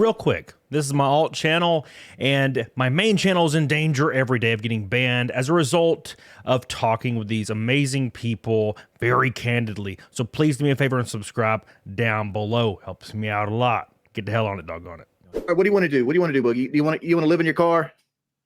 real quick, this is my alt channel, and my main channel is in danger every day of getting banned as a result of talking with these amazing people very candidly. So please do me a favor and subscribe down below. Helps me out a lot. Get the hell on it, doggone it. All right, what do you want to do? What do you want to do, Boogie? Do you want to live in your car?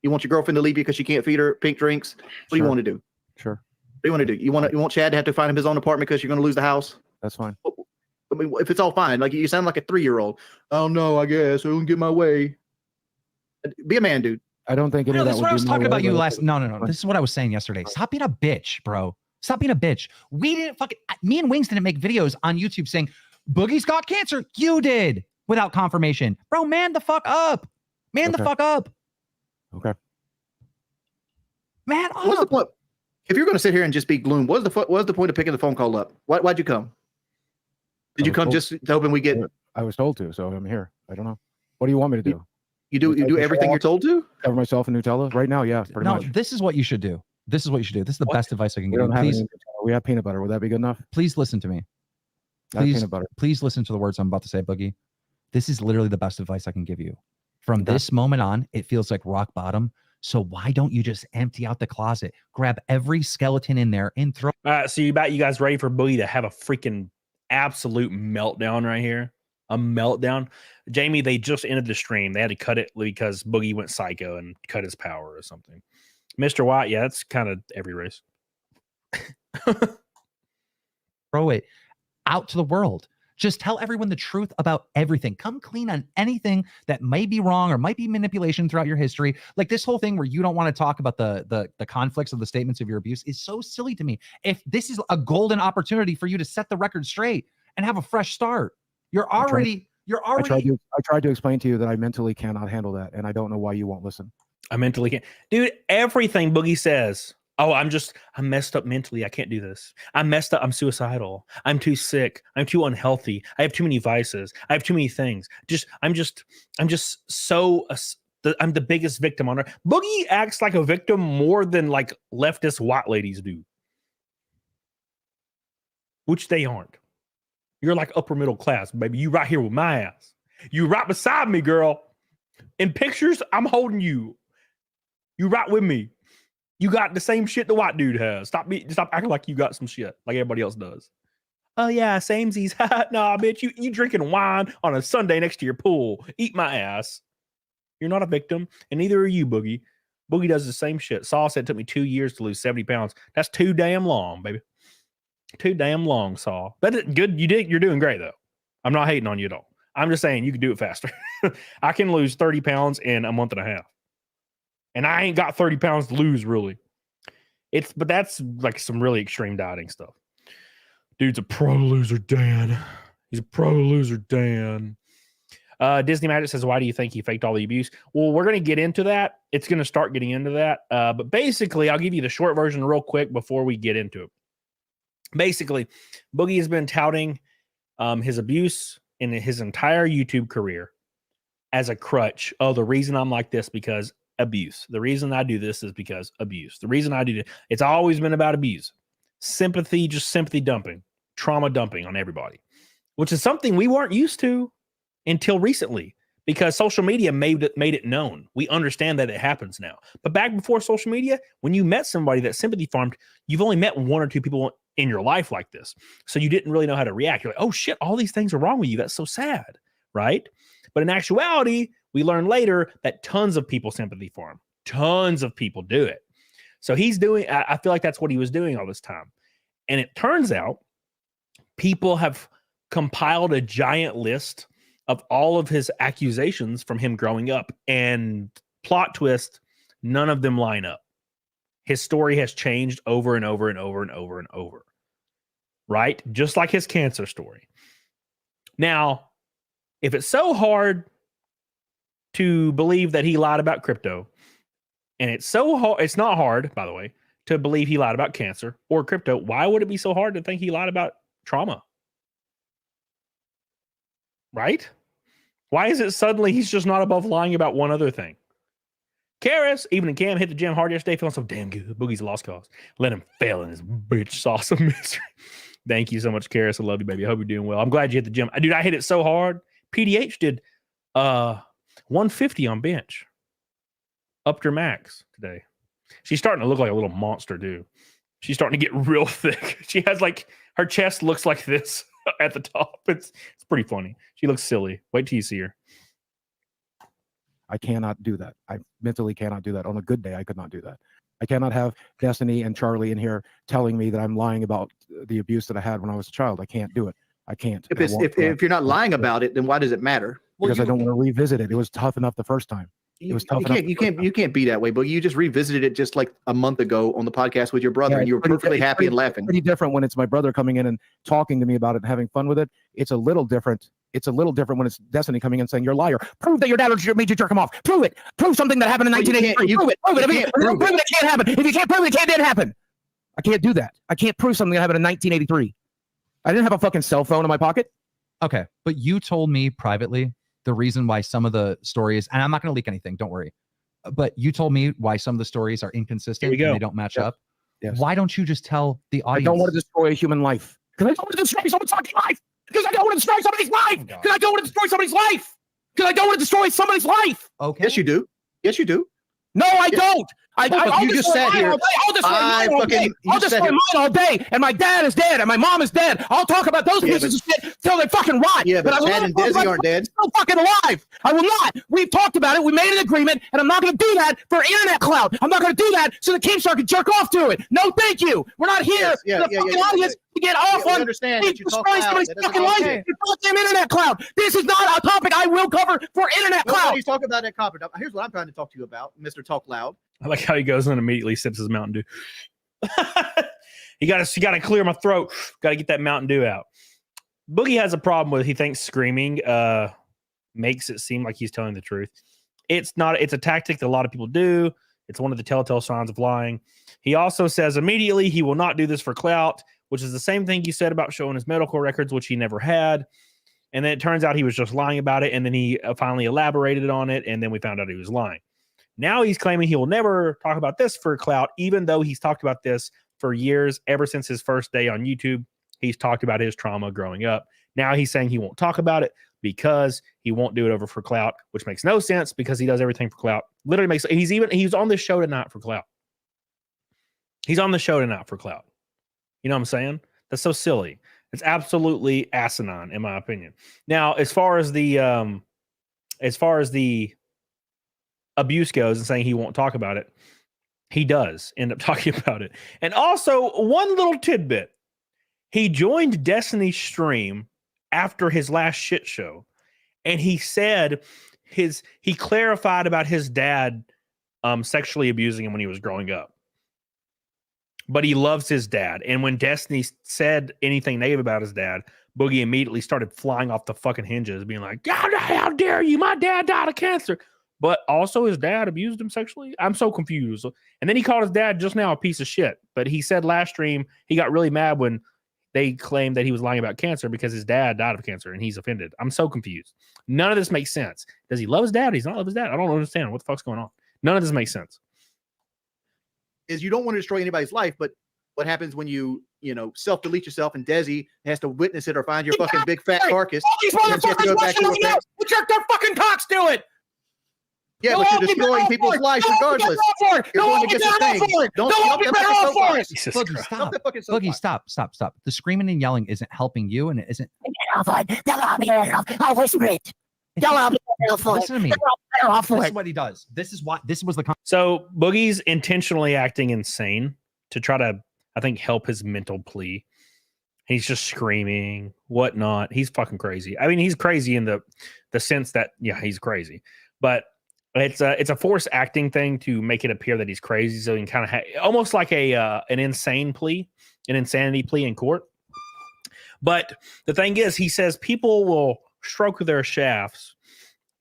You want your girlfriend to leave you because she can't feed her pink drinks? What do you want to do? Sure. What do you want to do? You want Chad to have to find him his own apartment because you're going to lose the house? That's fine. I mean, if it's all fine, like you sound like a 3-year-old. Oh no, I guess I won't get my way. Be a man, dude. I don't think any of that this is would what I be was my talking way, about you but- last. No. This is what I was saying yesterday. Stop being a bitch, bro. Stop being a bitch. We didn't fucking. Me and Wings didn't make videos on YouTube saying Boogie's got cancer. You did without confirmation, bro. Man the fuck up. Man the fuck up. Okay. Man What's the up. point? If you're going to sit here and just be gloom, what's the point of picking the phone call up? Why'd you come? Did you come just hoping we get? I was told to, so I'm here. I don't know. What do you want me to do? You do everything you're told to? Cover myself in Nutella right now? Yeah, pretty much. This is what you should do. This is what you should do. This is the best advice I can give you. Please, we have peanut butter. Would that be good enough? please listen to me. Peanut butter. Please listen to the words I'm about to say, Boogie. This is literally the best advice I can give you. From this moment on, it feels like rock bottom. So why don't you just empty out the closet, grab every skeleton in there and throw? All right, so you guys ready for Boogie to have a freaking absolute meltdown right here? A meltdown. Jamie, they just ended the stream. They had to cut it because Boogie went psycho and cut his power or something. Mr. White, yeah, that's kind of every race. Throw it out to the world. Just tell everyone the truth about everything. Come clean on anything that may be wrong or might be manipulation throughout your history. Like this whole thing where you don't want to talk about the conflicts of the statements of your abuse is so silly to me. If this is a golden opportunity for you to set the record straight and have a fresh start, you're already. I tried to explain to you that I mentally cannot handle that, and I don't know why you won't listen. I mentally can't. Dude, everything Boogie says. Oh, I'm messed up mentally. I can't do this. I'm messed up. I'm suicidal. I'm too sick. I'm too unhealthy. I have too many vices. I have too many things. I'm the biggest victim on earth. Boogie acts like a victim more than like leftist white ladies do, which they aren't. You're like upper middle class, baby. You right here with my ass. You right beside me, girl. In pictures, I'm holding you. You right with me. You got the same shit the white dude has. Stop acting like you got some shit like everybody else does. Oh yeah, samesies. Nah, bitch, you drinking wine on a Sunday next to your pool. Eat my ass. You're not a victim, and neither are you, Boogie. Boogie does the same shit. Saul said it took me 2 years to lose 70 pounds. That's too damn long, baby. Too damn long, Saul. But good, you're doing great though. I'm not hating on you at all. I'm just saying you can do it faster. I can lose 30 pounds in a month and a half. And I ain't got 30 pounds to lose, really. But that's like some really extreme dieting stuff. Dude's a pro loser, Dan. He's a pro loser, Dan. Disney Magic says, why do you think he faked all the abuse? Well, we're going to get into that. It's going to start getting into that. But basically, I'll give you the short version real quick before we get into it. Basically, Boogie has been touting his abuse in his entire YouTube career as a crutch. Oh, the reason I'm like this because abuse. The reason I do this is because abuse. The reason I do this, it's always been about abuse. Sympathy, just sympathy dumping, trauma dumping on everybody, which is something we weren't used to until recently because social media made it known. We understand that it happens now. But back before social media, when you met somebody that sympathy farmed, you've only met 1 or 2 people in your life like this. So you didn't really know how to react. You're like, oh shit, all these things are wrong with you. That's so sad, right? But in actuality, we learned later that tons of people sympathy for him. Tons of people do it. So I feel like that's what he was doing all this time. And it turns out people have compiled a giant list of all of his accusations from him growing up. And plot twist, none of them line up. His story has changed over and over and over and over and over. Right? Just like his cancer story. Now, if it's so hard to believe that he lied about crypto, and it's not hard, by the way, to believe he lied about cancer or crypto, why would it be so hard to think he lied about trauma? Right? Why is it suddenly he's just not above lying about one other thing? Karis, even in Cam, hit the gym hard yesterday, feeling so damn good. Boogie's a lost cause. Let him fail in his bitch sauce of misery. Thank you so much, Karis. I love you, baby. I hope you're doing well. I'm glad you hit the gym. Dude, I hit it so hard. PDH did 150 on bench. Upped her max today. She's starting to look like a little monster, dude. She's starting to get real thick. She has like her chest looks like this at the top. It's pretty funny. She looks silly. Wait till you see her. I cannot do that. I mentally cannot do that. On a good day, I could not do that. I cannot have Destiny and Charlie in here telling me that I'm lying about the abuse that I had when I was a child. I can't do it. I can't. If you're not lying about it, then why does it matter? Because I don't want to revisit it. It was tough enough the first time. It was tough enough. You can't be that way. But you just revisited it just like a month ago on the podcast with your brother, and you were perfectly happy and laughing. Pretty different when it's my brother coming in and talking to me about it and having fun with it. It's a little different. It's a little different when it's Destiny coming in and saying, "You're a liar. Prove that your dad made you jerk him off. Prove it. Prove something that happened in 1983. Prove it. Prove it. If you can't prove it, it can't happen. If you can't prove it, it can't happen. I can't do that. I can't prove something that happened in 1983. I didn't have a fucking cell phone in my pocket. Okay, but you told me privately the reason why some of the stories, and I'm not going to leak anything, don't worry. But you told me why some of the stories are inconsistent and they don't match up. Yes. Why don't you just tell the audience? I don't want to destroy a human life. Because I don't want to destroy someone's fucking life. Because I don't want to destroy somebody's life. Because I don't want to destroy somebody's life. Because I don't want to destroy somebody's life. Okay. Yes, you do. Yes, you do. No, I don't. You just sat here. I'll destroy mine all day. And my dad is dead. And my mom is dead. I'll talk about those pieces of shit till they fucking rot. Yeah, but Chad and Desi aren't dead. Still fucking alive. I will not. We've talked about it. We made an agreement. And I'm not going to do that for internet clout. I'm not going to do that so the Keemstar can jerk off to it. No, thank you. We're not here for the fucking audience to get off on destroying somebody's fucking life. It's goddamn internet clout. This is not a topic I will cover for internet clout. Nobody's talking about that topic. Here's what I'm trying to talk to you about, Mr. Talk Loud. I like how he goes and immediately sips his Mountain Dew. You gotta clear my throat. Got to get that Mountain Dew out. Boogie has a problem with he thinks screaming makes it seem like he's telling the truth. It's not. It's a tactic that a lot of people do. It's one of the telltale signs of lying. He also says immediately he will not do this for clout, which is the same thing he said about showing his medical records, which he never had. And then it turns out he was just lying about it. And then he finally elaborated on it. And then we found out he was lying. Now he's claiming he will never talk about this for clout, even though he's talked about this for years. Ever since his first day on YouTube, he's talked about his trauma growing up. Now he's saying he won't talk about it because he won't do it over for clout, which makes no sense because he does everything for clout. Literally makes he's on this show tonight for clout. He's on the show tonight for clout. You know what I'm saying? That's so silly. It's absolutely asinine, in my opinion. Now, as far as the abuse goes and saying he won't talk about it, he does end up talking about it. And also, one little tidbit. He joined Destiny's stream after his last shit show. And he said he clarified about his dad sexually abusing him when he was growing up. But he loves his dad. And when Destiny said anything negative about his dad, Boogie immediately started flying off the fucking hinges, being like, God, how dare you? My dad died of cancer. But also his dad abused him sexually? I'm so confused. And then he called his dad just now a piece of shit. But he said last stream he got really mad when they claimed that he was lying about cancer because his dad died of cancer and he's offended. I'm so confused. None of this makes sense. Does he love his dad? Does he not love his dad? I don't understand. What the fuck's going on? None of this makes sense. Is you don't want to destroy anybody's life, but what happens when you self-delete yourself and Desi has to witness it or find your fucking big fat carcass? All these motherfuckers watching me now, who jerk their fucking cocks to it. Yeah, but you're destroying people's lives regardless. You're going to get the thing. Don't be better off for it. Boogie, stop. Stop. The screaming and yelling isn't helping you, and it isn't. I'll whisper it. Listen to me. This is what he does. This was the. So Boogie's intentionally acting insane to try to, I think, help his mental plea. He's just screaming, whatnot. He's fucking crazy. I mean, he's crazy in the sense that, yeah, he's crazy. But it's a forced acting thing to make it appear that he's crazy. So you can kind of almost like an insane plea, an insanity plea in court. But the thing is, he says people will stroke their shafts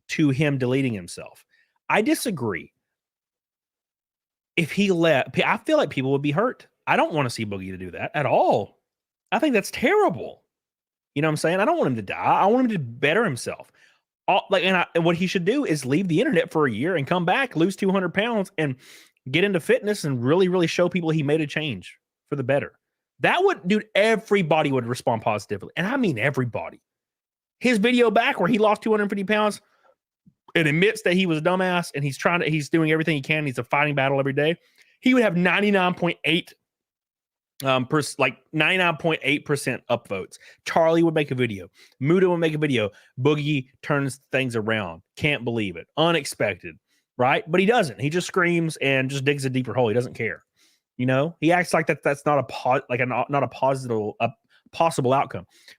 to him deleting himself. I disagree. If he I feel like people would be hurt. I don't want to see Boogie to do that at all. I think that's terrible. You know what I'm saying? I don't want him to die. I want him to better himself. And what he should do is leave the internet for a year and come back, lose 200 pounds, and get into fitness and really, really show people he made a change for the better. That would, dude, everybody would respond positively. And I mean everybody. His video back where he lost 250 pounds, and admits that he was a dumbass and he's doing everything he can. He's a fighting battle every day. He would have 99.8 99.8% upvotes. Charlie would make a video. Muda would make a video. Boogie turns things around. Can't believe it. Unexpected, right? But he doesn't. He just screams and just digs a deeper hole. He doesn't care. You know, he acts like that's not a not a possible outcome.